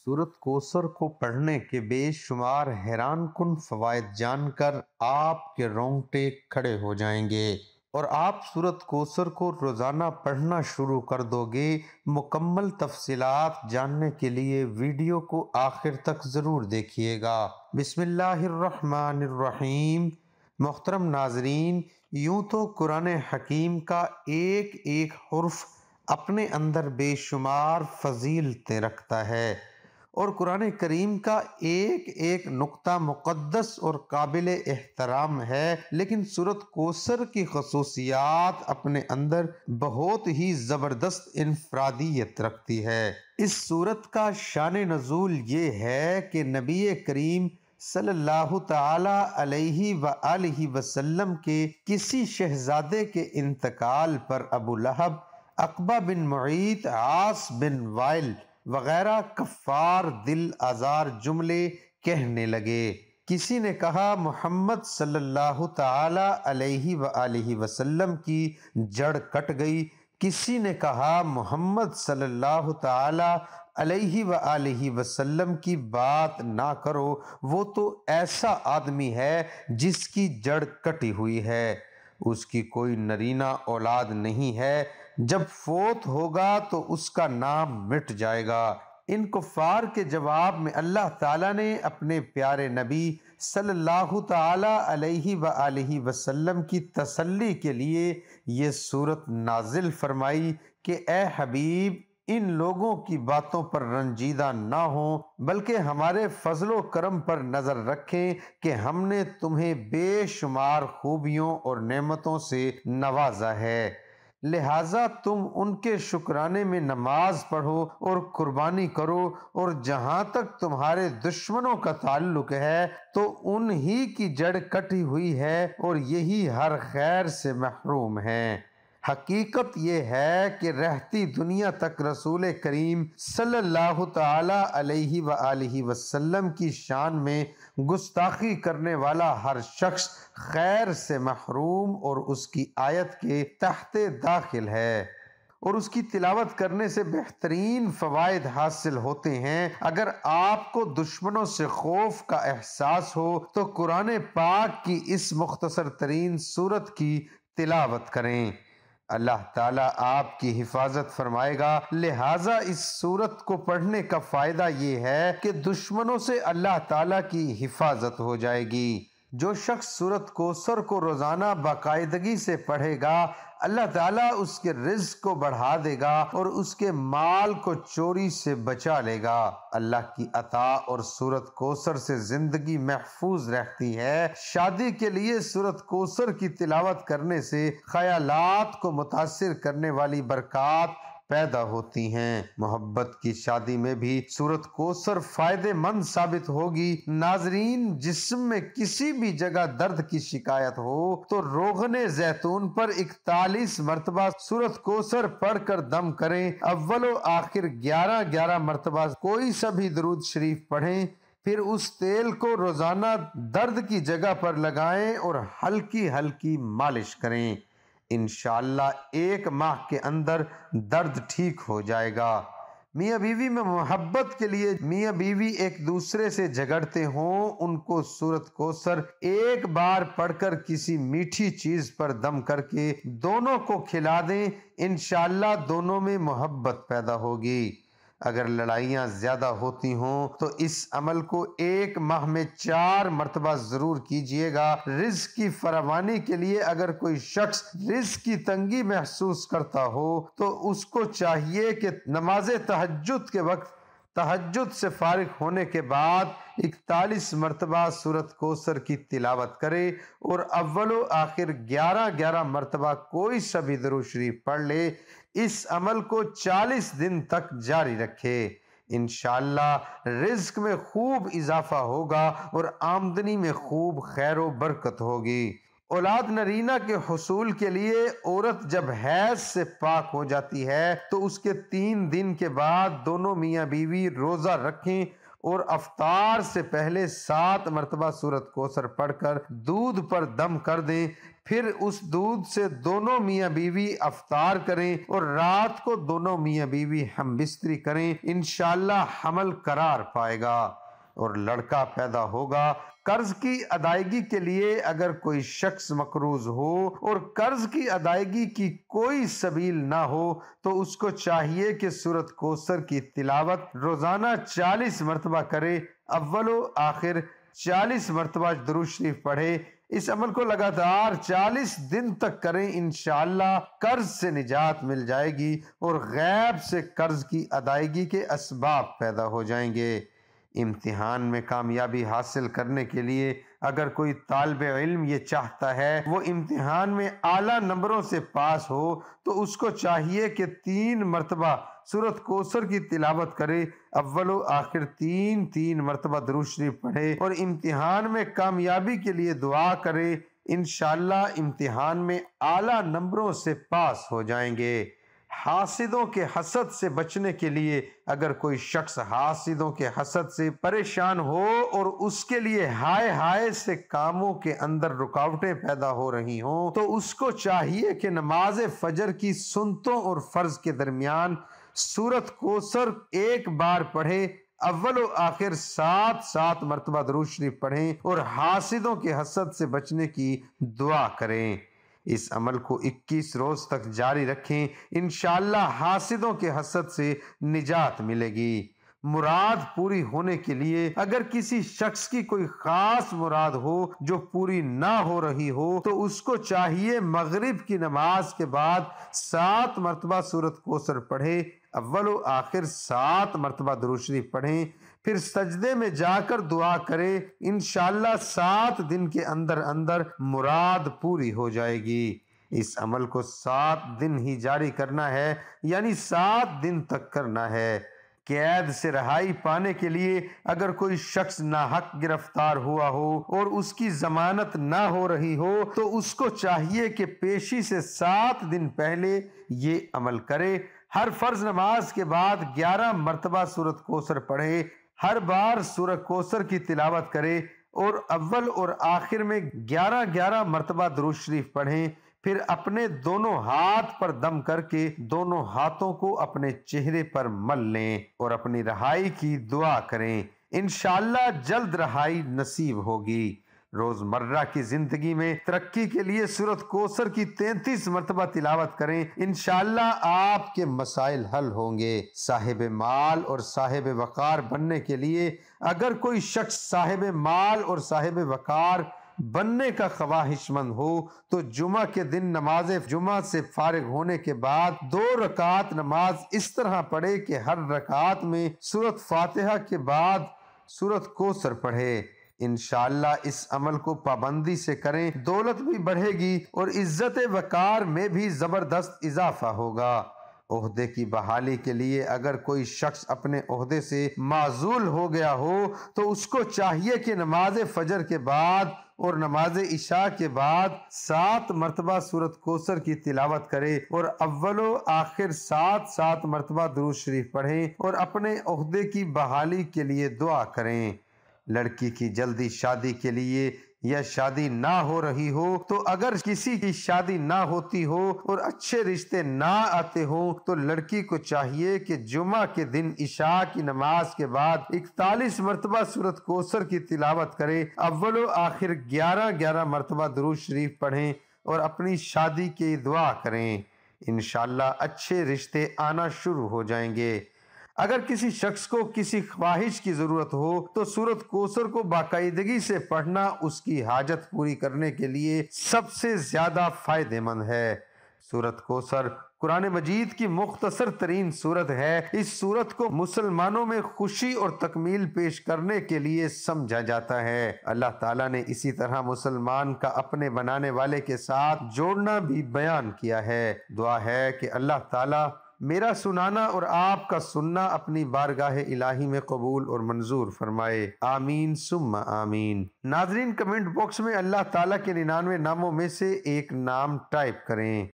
سورت کوثر کو پڑھنے کے بے شمار حیران کن فوائد جان کر آپ کے رونگٹے کھڑے ہو جائیں گے اور آپ سورت کوثر کو روزانہ پڑھنا شروع کر دو گے۔ مکمل تفصیلات جاننے کے لیے ویڈیو کو آخر تک ضرور دیکھیے گا۔ بسم اللہ الرحمن الرحیم۔ محترم ناظرین، یوں تو قرآن حکیم کا ایک ایک حرف اپنے اندر بے شمار فضیلتیں رکھتا ہے اور قرآن کریم کا ایک ایک نقطہ مقدس اور قابل احترام ہے، لیکن سورت کوثر کی خصوصیات اپنے اندر بہت ہی زبردست انفرادیت رکھتی ہے۔ اس سورت کا شان نزول یہ ہے کہ نبی کریم صلی اللہ تعالی علیہ وآلہ وسلم کے کسی شہزادے کے انتقال پر ابو لہب، عقبہ بن معیط، عاص بن وائل وغیرہ کفار دل آزار جملے کہنے لگے۔ کسی نے کہا محمد صلی اللہ تعالی علیہ وآلہ وسلم کی جڑ کٹ گئی، کسی نے کہا محمد صلی اللہ تعالی علیہ وآلہ وسلم کی بات نہ کرو، وہ تو ایسا آدمی ہے جس کی جڑ کٹی ہوئی ہے، اس کی کوئی نرینہ اولاد نہیں ہے، جب فوت ہوگا تو اس کا نام مٹ جائے گا۔ ان کفار کے جواب میں اللہ تعالیٰ نے اپنے پیارے نبی صلی اللہ تعالی علیہ وآلہ وسلم کی تسلی کے لیے یہ سورت نازل فرمائی کہ اے حبیب، ان لوگوں کی باتوں پر رنجیدہ نہ ہوں، بلکہ ہمارے فضل و کرم پر نظر رکھیں کہ ہم نے تمہیں بے شمار خوبیوں اور نعمتوں سے نوازا ہے، لہٰذا تم ان کے شکرانے میں نماز پڑھو اور قربانی کرو، اور جہاں تک تمہارے دشمنوں کا تعلق ہے تو انہی کی جڑ کٹی ہوئی ہے اور یہی ہر خیر سے محروم ہیں۔ حقیقت یہ ہے کہ رہتی دنیا تک رسول کریم صلی اللہ تعالی علیہ وآلہ وسلم کی شان میں گستاخی کرنے والا ہر شخص خیر سے محروم اور اس کی آیت کے تحت داخل ہے، اور اس کی تلاوت کرنے سے بہترین فوائد حاصل ہوتے ہیں۔ اگر آپ کو دشمنوں سے خوف کا احساس ہو تو قرآن پاک کی اس مختصر ترین سورت کی تلاوت کریں، اللہ تعالیٰ آپ کی حفاظت فرمائے گا۔ لہٰذا اس سورت کو پڑھنے کا فائدہ یہ ہے کہ دشمنوں سے اللہ تعالیٰ کی حفاظت ہو جائے گی۔ جو شخص سورت کوثر کو روزانہ باقاعدگی سے پڑھے گا، اللہ تعالیٰ اس کے رزق کو بڑھا دے گا اور اس کے مال کو چوری سے بچا لے گا۔ اللہ کی عطا اور سورت کوثر سے زندگی محفوظ رہتی ہے۔ شادی کے لیے سورت کوثر کی تلاوت کرنے سے خیالات کو متاثر کرنے والی برکات پیدا ہوتی ہیں۔ محبت کی شادی میں بھی سورت کوثر فائدہ مند ثابت ہوگی۔ ناظرین، جسم میں کسی بھی جگہ درد کی شکایت ہو تو روغن زیتون پر 41 مرتبہ سورت کوثر پڑھ کر دم کریں، اول و آخر 11 مرتبہ کوئی سا بھی درود شریف پڑھیں، پھر اس تیل کو روزانہ درد کی جگہ پر لگائیں اور ہلکی ہلکی مالش کریں، انشاءاللہ 1 ماہ کے اندر درد ٹھیک ہو جائے گا۔ میاں بیوی میں محبت کے لیے میاں بیوی ایک دوسرے سے جھگڑتے ہوں، ان کو سورت کوثر ایک بار پڑھ کر کسی میٹھی چیز پر دم کر کے دونوں کو کھلا دیں، انشاءاللہ دونوں میں محبت پیدا ہوگی۔ اگر لڑائیاں زیادہ ہوتی ہوں تو اس عمل کو 1 ماہ میں 4 مرتبہ ضرور کیجیے گا۔ رزق کی فراوانی کے لیے اگر کوئی شخص رزق کی تنگی محسوس کرتا ہو تو اس کو چاہیے کہ نماز تہجد کے وقت تہجد سے فارغ ہونے کے بعد 41 مرتبہ سورت کوثر کی تلاوت کرے اور اول و آخر 11 مرتبہ کوئی سا بھی درود شریف پڑھ لے۔ اس عمل کو 40 دن تک جاری رکھے، انشاءاللہ رزق میں خوب اضافہ ہوگا اور آمدنی میں خوب خیر و برکت ہوگی۔ اولاد نرینہ کے حصول کے لیے عورت جب حیض سے پاک ہو جاتی ہے تو اس کے 3 دن کے بعد دونوں میاں بیوی روزہ رکھیں اور افطار سے پہلے 7 مرتبہ سورۃ کوثر پڑھ کر دودھ پر دم کر دیں، پھر اس دودھ سے دونوں میاں بیوی افطار کریں اور رات کو دونوں میاں بیوی ہم بستری کریں، انشاءاللہ حمل قرار پائے گا اور لڑکا پیدا ہوگا۔ قرض کی ادائیگی کے لیے اگر کوئی شخص مقروض ہو اور قرض کی ادائیگی کی کوئی سبیل نہ ہو تو اس کو چاہیے کہ سورۃ کوثر کی تلاوت روزانہ 40 مرتبہ کرے، اول و آخر 40 مرتبہ درود شریف پڑھے۔ اس عمل کو لگاتار 40 دن تک کریں، انشاءاللہ قرض سے نجات مل جائے گی اور غیب سے قرض کی ادائیگی کے اسباب پیدا ہو جائیں گے۔ امتحان میں کامیابی حاصل کرنے کے لیے اگر کوئی طالب علم یہ چاہتا ہے وہ امتحان میں اعلیٰ نمبروں سے پاس ہو تو اس کو چاہیے کہ 3 مرتبہ سورۃ کوثر کی تلاوت کرے، اول و آخر 3 مرتبہ درود شریف پڑھے اور امتحان میں کامیابی کے لیے دعا کرے، انشاءاللہ امتحان میں اعلیٰ نمبروں سے پاس ہو جائیں گے۔ حاسدوں کے حسد سے بچنے کے لیے اگر کوئی شخص حاسدوں کے حسد سے پریشان ہو اور اس کے لیے ہائے ہائے سے کاموں کے اندر رکاوٹیں پیدا ہو رہی ہوں تو اس کو چاہیے کہ نماز فجر کی سنتوں اور فرض کے درمیان سورۃ کوثر 1 بار پڑھے، اول و آخر 7 مرتبہ درود شریف پڑھیں اور حاسدوں کے حسد سے بچنے کی دعا کریں۔ اس عمل کو 21 روز تک جاری رکھیں، انشاءاللہ حاسدوں کے حسد سے نجات ملے گی۔ مراد پوری ہونے کے لیے اگر کسی شخص کی کوئی خاص مراد ہو جو پوری نہ ہو رہی ہو تو اس کو چاہیے مغرب کی نماز کے بعد 7 مرتبہ سورۃ کوثر پڑھے، اول و آخر 7 مرتبہ درود شریف پڑھیں، پھر سجدے میں جا کر دعا کرے، انشاءاللہ 7 دن کے اندر اندر مراد پوری ہو جائے گی۔ اس عمل کو 7 دن ہی جاری کرنا ہے، یعنی 7 دن تک کرنا ہے۔ قید سے رہائی پانے کے لیے اگر کوئی شخص ناحق گرفتار ہوا ہو اور اس کی ضمانت نہ ہو رہی ہو تو اس کو چاہیے کہ پیشی سے 7 دن پہلے یہ عمل کرے، ہر فرض نماز کے بعد 11 مرتبہ سورۃ کوثر پڑھے، ہر بار سورۃ کوثر کی تلاوت کرے اور اول اور آخر میں 11 مرتبہ درود شریف پڑھیں، پھر اپنے دونوں ہاتھ پر دم کر کے دونوں ہاتھوں کو اپنے چہرے پر مل لیں اور اپنی رہائی کی دعا کریں، انشاءاللہ جلد رہائی نصیب ہوگی۔ روزمرہ کی زندگی میں ترقی کے لیے سورۃ کوثر کی 33 مرتبہ تلاوت کریں، انشاءاللہ آپ کے مسائل حل ہوں گے۔ صاحب مال اور صاحب وقار بننے کے لیے اگر کوئی شخص صاحب مال اور صاحب وقار بننے کا خواہش مند ہو تو جمعہ کے دن نماز جمعہ سے فارغ ہونے کے بعد 2 رکعت نماز اس طرح پڑھے کہ ہر رکعت میں سورۃ فاتحہ کے بعد سورۃ کوثر پڑھے۔ انشاءاللہ اس عمل کو پابندی سے کریں، دولت بھی بڑھے گی اور عزت وقار میں بھی زبردست اضافہ ہوگا۔ عہدے کی بحالی کے لیے اگر کوئی شخص اپنے عہدے سے معزول ہو گیا ہو تو اس کو چاہیے کہ نماز فجر کے بعد اور نماز عشاء کے بعد 7 مرتبہ سورۃ کوثر کی تلاوت کرے اور اول و آخر 7 مرتبہ درود شریف پڑھیں اور اپنے عہدے کی بحالی کے لیے دعا کریں۔ لڑکی کی جلدی شادی کے لیے یا شادی نہ ہو رہی ہو تو اگر کسی کی شادی نہ ہوتی ہو اور اچھے رشتے نہ آتے ہوں تو لڑکی کو چاہیے کہ جمعہ کے دن عشاء کی نماز کے بعد 41 مرتبہ سورۃ کوثر کی تلاوت کرے، اول و آخر 11 مرتبہ درود شریف پڑھیں اور اپنی شادی کی دعا کریں، انشاءاللہ اچھے رشتے آنا شروع ہو جائیں گے۔ اگر کسی شخص کو کسی خواہش کی ضرورت ہو تو سورۃ کوثر کو باقاعدگی سے پڑھنا اس کی حاجت پوری کرنے کے لیے سب سے زیادہ فائدہ مند ہے۔ سورۃ کوثر قرآن مجید کی مختصر ترین سورت ہے۔ اس سورت کو مسلمانوں میں خوشی اور تکمیل پیش کرنے کے لیے سمجھا جاتا ہے۔ اللہ تعالیٰ نے اسی طرح مسلمان کا اپنے بنانے والے کے ساتھ جوڑنا بھی بیان کیا ہے۔ دعا ہے کہ اللہ تعالیٰ میرا سنانا اور آپ کا سننا اپنی بارگاہ الہی میں قبول اور منظور فرمائے، آمین ثم آمین۔ ناظرین کمنٹ باکس میں اللہ تعالیٰ کے 99 ناموں میں سے ایک نام ٹائپ کریں۔